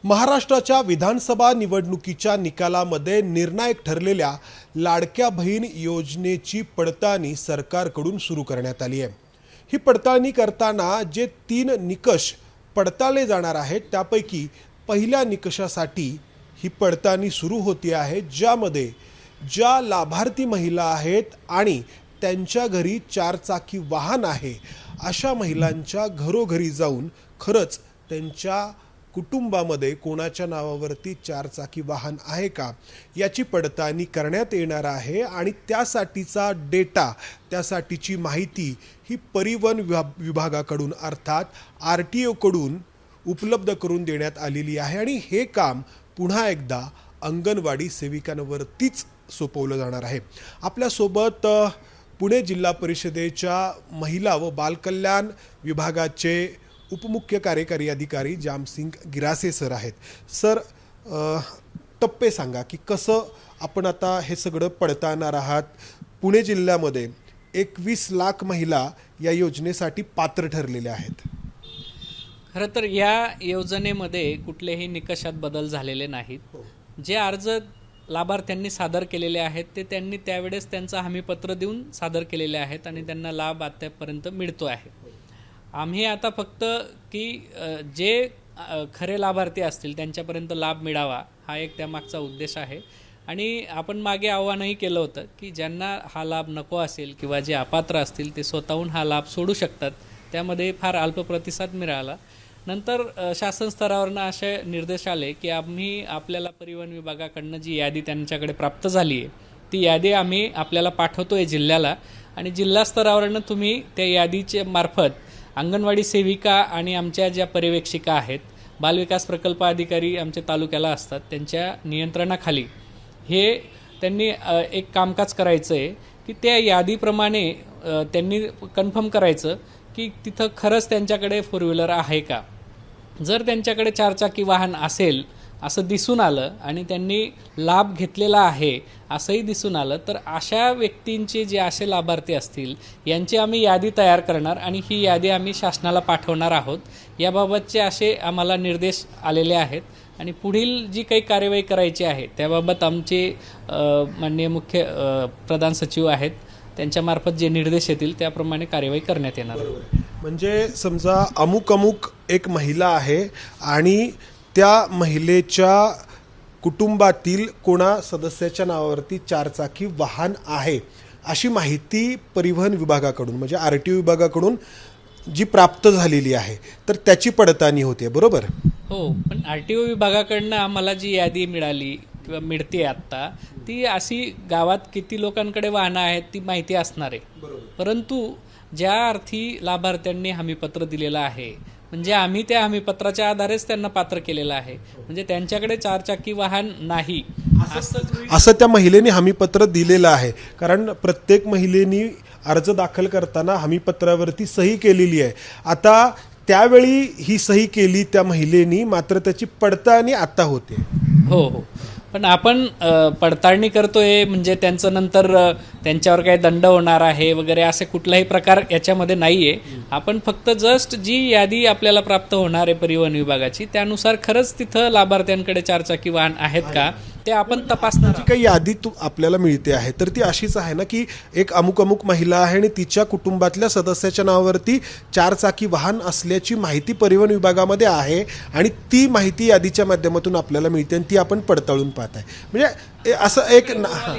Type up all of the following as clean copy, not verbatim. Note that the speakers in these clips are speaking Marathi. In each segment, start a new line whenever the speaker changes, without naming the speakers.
महाराष्ट्राच्या विधानसभा निवडणुकीच्या निकालामध्ये निर्णायक ठरलेल्या लाडक्या बहीण योजनेची पडताळणी सरकारकडून सुरू करण्यात आली आहे। ही पडताळणी करताना जे 3 निकष पडताळले जाणार आहेत त्यापैकी पहिल्या निकषासाठी ही पडताळणी सुरू होती आहे, ज्यामध्ये ज्या लाभार्थी महिला आहेत आणि त्यांच्या घरी 4 चाकी वाहन आहे अशा महिलांच्या घरोघरी जाऊन खरंच त्यांच्या कुटुंबामध्ये कोणाच्या नावावरती 4 चाकी वाहन आहे का याची पडताळणी करण्यात येणार आहे आणि त्यासाठीचा डेटा, त्यासाठीची माहिती ही परिवहन विभागाकडून अर्थात RTO कडून उपलब्ध करून देण्यात आलेली आहे आणि हे काम पुन्हा एकदा अंगणवाडी सेविकांवरतीच सोपवलं जाणार आहे। आपल्यासोबत पुणे जिल्हा परिषदेच्या महिला व बालकल्याण विभागाचे उपमुख्य कार्यकारी अधिकारी जामसिंग गिरासे सर आहेत। सर, टप्पे सांगा की कसं आपण आता हे सगळं पडताळणार आहात। पुणे जिल्ह्यामध्ये 21 लाख महिला या योजनेसाठी पात्र ठरलेल्या आहेत।
खरं तर या योजनेमध्ये कुठलेही निकषात बदल झालेले नाहीत। जे अर्ज लाभार्थ्यांनी सादर केलेले आहेत ते त्यांनी त्यावेळेस त्यांचं हमीपत्र देऊन सादर केलेले आहेत आणि त्यांना लाभ आतापर्यंत मिळतो आहे। आम्ही आता फक्त की जे खरे लाभार्थी असतील त्यांच्यापर्यंत लाभ मिळावा हा एक त्यामागचा उद्देश आहे। आणि आपण मागे आव्हानही केलं होतं की ज्यांना हा लाभ नको असेल किंवा जे अपात्र असतील ते स्वतःहून हा लाभ सोडू शकतात। त्यामध्ये फार अल्प प्रतिसाद मिळाला। नंतर शासन स्तरावरनं असे निर्देश आले की आम्ही आपल्याला परिवहन विभागाकडनं जी यादी त्यांच्याकडे प्राप्त झाली आहे ती यादी आम्ही आपल्याला पाठवतोय जिल्ह्याला, आणि जिल्हा स्तरावरनं तुम्ही त्या यादीचे मार्फत अंगणवाडी सेविका आणि आमच्या ज्या पर्यवेक्षिका आहेत, बालविकास प्रकल्प अधिकारी आमच्या तालुक्याला असतात, त्यांच्या नियंत्रणाखाली हे त्यांनी एक कामकाज करायचं आहे की त्या यादीप्रमाणे त्यांनी कन्फर्म करायचं की तिथं खरंच त्यांच्याकडे 4 व्हीलर आहे का। जर त्यांच्याकडे 4 चाकी वाहन असेल असं दिसून आलं आणि त्यांनी लाभ घेतलेला आहे असंही दिसून आलं तर अशा व्यक्तींचे जे असे लाभार्थी असतील यांची आम्ही यादी तयार करणार आणि ही यादी आम्ही शासनाला पाठवणार आहोत। याबाबतचे असे आम्हाला निर्देश आलेले आहेत आणि पुढील जी काही कार्यवाही करायची आहे त्याबाबत आमचे माननीय मुख्य प्रधान सचिव आहेत त्यांच्यामार्फत जे निर्देश येतील त्याप्रमाणे कार्यवाही करण्यात येणार आहे।
म्हणजे समजा अमुक एक महिला आहे आणि त्या महिलेच्या कुटुंबातील कोणा सदस्याच्या नावावरती 4 चाकी वाहन आहे अशी माहिती परिवहन विभागाकडून म्हणजे RTO विभागाकडून जी प्राप्त झालेली आहे तर त्याची पडताळणी होते, बरोबर?
हो, पण RTO विभागाकडनं आम्हाला जी यादी मिळाली किंवा मिळते आत्ता ती अशी गावात किती लोकांकडे वाहनं आहेत ती माहिती असणार आहे, परंतु ज्या अर्थी लाभार्थ्यांनी हमीपत्र दिलेलं आहे म्हणजे आम्ही त्या हमीपत्राच्या आधारेच त्यांना पात्र केलेलं आहे, म्हणजे त्यांच्याकडे 4 चाकी वाहन नाही
असं त्या महिलेने हमीपत्र दिलेलं आहे। कारण प्रत्येक महिलेनी अर्ज दाखल करताना हमीपत्रावरती सही केलेली आहे। आता त्यावेळी ही सही केली त्या महिलेनी, मात्र त्याची पडताळणी आता होते।
हो, पण आपण पडताळणी करतोय म्हणजे त्यांचं नंतर त्यांच्यावर काही दंड होणार आहे वगैरे असे कुठलाही प्रकार याच्यामध्ये नाही आहे। आपण फक्त जस्ट जी यादी आपल्याला प्राप्त होणार आहे परिवहन विभागाची त्यानुसार खरंच तिथं लाभार्थ्यांकडे 4 चाकी वाहन आहेत का ते आपण तपासणार।
जी काही यादी आपल्याला मिळते आहे तर ती अशीच आहे ना की एक अमुक महिला आहे आणि तिच्या कुटुंबातल्या सदस्याच्या नावावरती 4 चाकी वाहन असल्याची माहिती परिवहन विभागामध्ये आहे आणि ती माहिती यादीच्या माध्यमातून आपल्याला मिळते आणि ती आपण पडताळून पाहत आहे। म्हणजे असं एक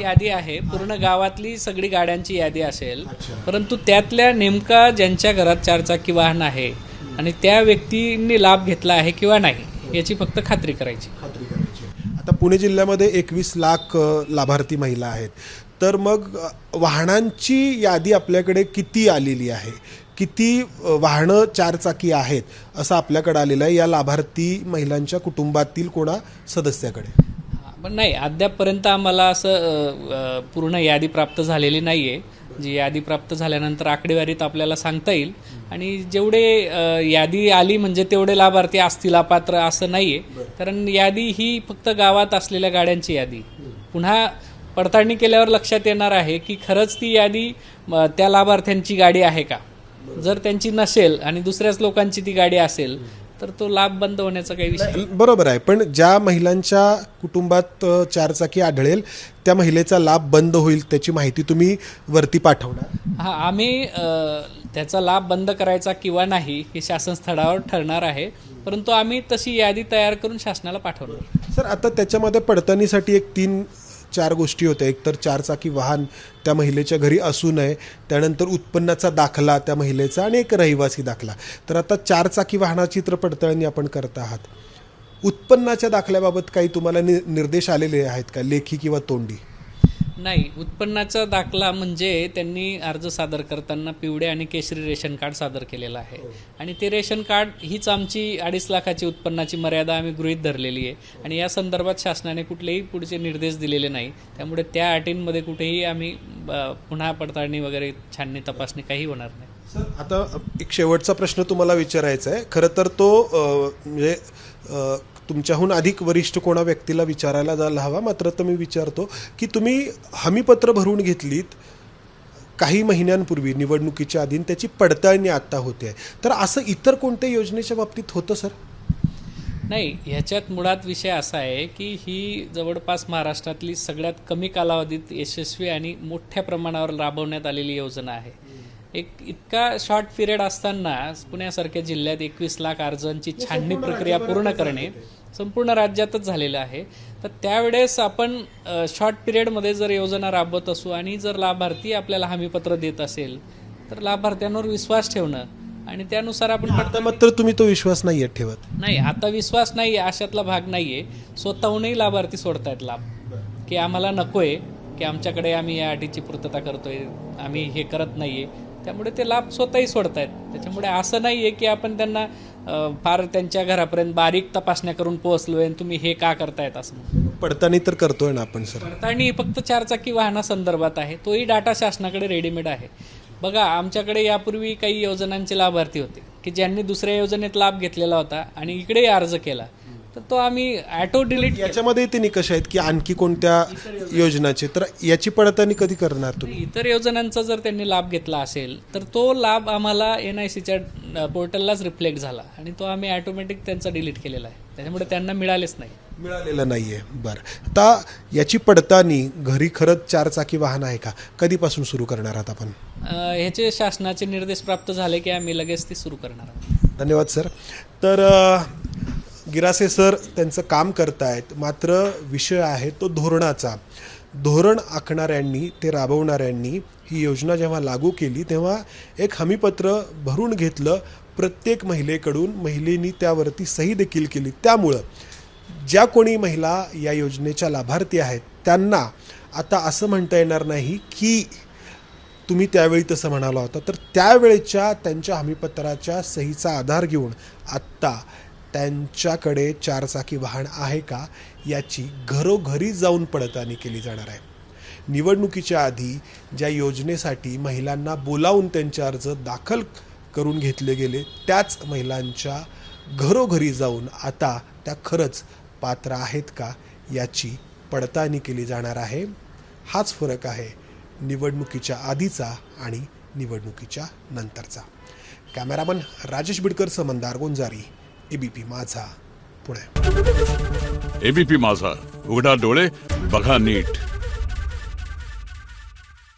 यादी आहे, पूर्ण गावातली सगळी गाड्यांची यादी असेल, परंतु त्यातल्या नेमका ज्यांच्या घरात 4 चाकी वाहन आहे आणि त्या व्यक्तींनी लाभ घेतला आहे किंवा नाही याची फक्त खात्री करायची।
आता पुणे जिल्ह्यामध्ये 21 लाख लाभार्थी महिला आहेत, तर मग वाहनांची यादी आपल्याकडे किती आलेली आहे, किती वाहनं 4 चाकी आहेत असं आपल्याकडे आलेलं आहे या लाभार्थी महिलांच्या कुटुंबातील कोणा सदस्याकडे?
पण नाही, अद्यापपर्यंत आम्हाला असं पूर्ण यादी प्राप्त झालेली नाही आहे। जी यादी प्राप्त झाल्यानंतर आकडेवारीत आपल्याला सांगता येईल आणि जेवढे यादी आली म्हणजे तेवढे लाभार्थी असतील अपात्र असं नाही आहे, कारण यादी ही फक्त गावात असलेल्या गाड्यांची यादी। पुन्हा पडताळणी केल्यावर लक्षात येणार आहे की खरंच ती यादी त्या लाभार्थ्यांची गाडी आहे का। जर त्यांची नसेल आणि दुसऱ्याच लोकांची ती गाडी असेल तर तो लाभ बंद होण्याचा काही विषय नाही.
बरोबर आहे, पण ज्या महिलांच्या कुटुंबात चारचाकी आढळेल त्या महिलेचा लाभ बंद होईल त्याची माहिती तुम्ही वरती पाठवणार?
हा, आम्ही त्याचा लाभ बंद करायचा किंवा नाही हे शासन स्तरावर ठरणार आहे, परंतु आम्ही तशी यादी तयार करून शासनाला पाठवणार.
सर, आता त्याच्यामध्ये पडताळणीसाठी एक 3-4 गोष्टी होत्या. एक तर चारचाकी वाहन त्या महिलेच्या घरी असू नये, त्यानंतर उत्पन्नाचा दाखला त्या महिलेचा आणि एक रहिवासी दाखला. तर आता चारचाकी वाहनाची तर पडताळणी आपण करत आहात. उत्पन्नाच्या दाखल्याबाबत काही तुम्हाला निर्देश आलेले आहेत का, लेखी किंवा तोंडी?
नाही, उत्पन्नाचा दाखला म्हणजे त्यांनी अर्ज सादर करताना पिवळे आणि केशरी रेशन कार्ड सादर केलेलं आहे आणि ते रेशन कार्ड हीच आमची 2.5 लाखाची उत्पन्नाची मर्यादा आम्ही गृहीत धरलेली आहे आणि या संदर्भात शासनाने कुठलेही पुढचे निर्देश दिलेले नाही. त्यामुळे त्या अटींमध्ये कुठेही आम्ही पुन्हा पडताळणी वगैरे छाननी तपासणी काही होणार नाही.
सर, आता एक शेवटचा प्रश्न तुम्हाला विचारायचा आहे. खरं तर तो म्हणजे तुमच्याहून अधिक वरिष्ठ कोणा व्यक्तीला विचारायला जायला हवा, मात्र तर मी विचारतो की तुम्ही हमीपत्र भरून घेतलीत काही महिन्यांपूर्वी निवडणुकीच्या आधी, त्याची पडताळणी आता होते, तर असं इतर कोणत्या योजनेच्या बाबतीत होतं सर?
नाही, ह्याच्यात मुळात विषय असा आहे की ही जवळपास महाराष्ट्रातली सगळ्यात कमी कालावधीत यशस्वी आणि मोठ्या प्रमाणावर राबवण्यात आलेली योजना आहे. एक इतका शॉर्ट पिरियड असताना पुण्यासारख्या जिल्ह्यात 21 लाख अर्जांची छाननी प्रक्रिया पूर्ण करणे संपूर्ण राज्यातच झालेलं आहे. तर त्यावेळेस आपण शॉर्ट पिरियडमध्ये जर योजना राबवत असू आणि जर लाभार्थी आपल्याला हमीपत्र देत असेल तर लाभार्थ्यांवर विश्वास ठेवणं आणि त्यानुसार आपण
आता मात्र तुम्ही तो विश्वास नाही ठेवत?
नाही, आता विश्वास नाही आहे अशातला भाग नाही आहे. स्वतःहूनही लाभार्थी सोडतायत लाभ की आम्हाला नको आहे, की आमच्याकडे आम्ही या अटीची पूर्तता करतोय, आम्ही हे करत नाही आहे, त्यामुळे ते लाभ स्वतःही सोडतायत. त्याच्यामुळे असं नाही आहे की आपण त्यांना फार त्यांच्या घरापर्यंत बारीक तपासण्या करून पोहोचलोय आणि तुम्ही हे का करतायत असं.
पडताळणी तर करतोय ना आपण सर?
पडताळणी फक्त चारचाकी वाहनासंदर्भात आहे, तोही डाटा शासनाकडे रेडीमेड आहे. बघा, आमच्याकडे यापूर्वी काही योजनांचे लाभार्थी होते की ज्यांनी दुसऱ्या योजनेत लाभ घेतलेला होता आणि इकडेही अर्ज केला, तर तो आम्ही ऑटो डिलीट.
याच्यामध्ये ते निकष आहेत की आणखी कोणत्या योजनाचे, तर याची पडताळणी कधी करणार तुम्ही?
इतर योजनांचा जर त्यांनी लाभ घेतला असेल तर तो लाभ आम्हाला NICच्या पोर्टललाच रिफ्लेक्ट झाला आणि तो आम्ही ऑटोमॅटिक त्यांचा डिलीट केलेला आहे, त्याच्यामुळे त्यांना मिळालेच नाही.
मिळालेलं नाहीये. बरं, आता याची पडताळणी घरी खरंच चारचाकी वाहन आहे का, कधीपासून सुरू करणार आहात आपण?
ह्याचे शासनाचे निर्देश प्राप्त झाले की आम्ही लगेच ती सुरू करणार आहोत.
धन्यवाद सर. तर गिरासे सर त्यांचं काम करतायत, मात्र विषय आहे तो धोरणाचा. धोरण आखणाऱ्यांनी, ते राबवणाऱ्यांनी ही योजना जेव्हा लागू केली तेव्हा एक हमीपत्र भरून घेतलं प्रत्येक महिलेकडून, महिलेनी त्यावरती सही देखील केली. त्यामुळं ज्या कोणी महिला या योजनेच्या लाभार्थी आहेत त्यांना आता असं म्हणता येणार नाही की तुम्ही त्यावेळी तसं म्हणाला होता, तर त्यावेळेच्या त्यांच्या हमीपत्राच्या सहीचा आधार घेऊन आत्ता त्यांच्याकडे चारचाकी वाहन आहे का याची घरोघरी जाऊन पडताळणी केली जाणार आहे. निवडणुकीच्या आधी ज्या योजनेसाठी महिलांना बोलावून त्यांचे अर्ज दाखल करून घेतले गेले, त्याच महिलांच्या घरोघरी जाऊन आता त्या खरंच पात्र आहेत का याची पडताळणी केली जाणार आहे. हाच फरक आहे निवडणुकीच्या आधीचा आणि निवडणुकीच्या नंतरचा. कॅमेरामन राजेश बिडकर, मंदार गोंजारी, ABP माझा, पुणे.
ABP माझा, उघडा डोळे बघा नीट.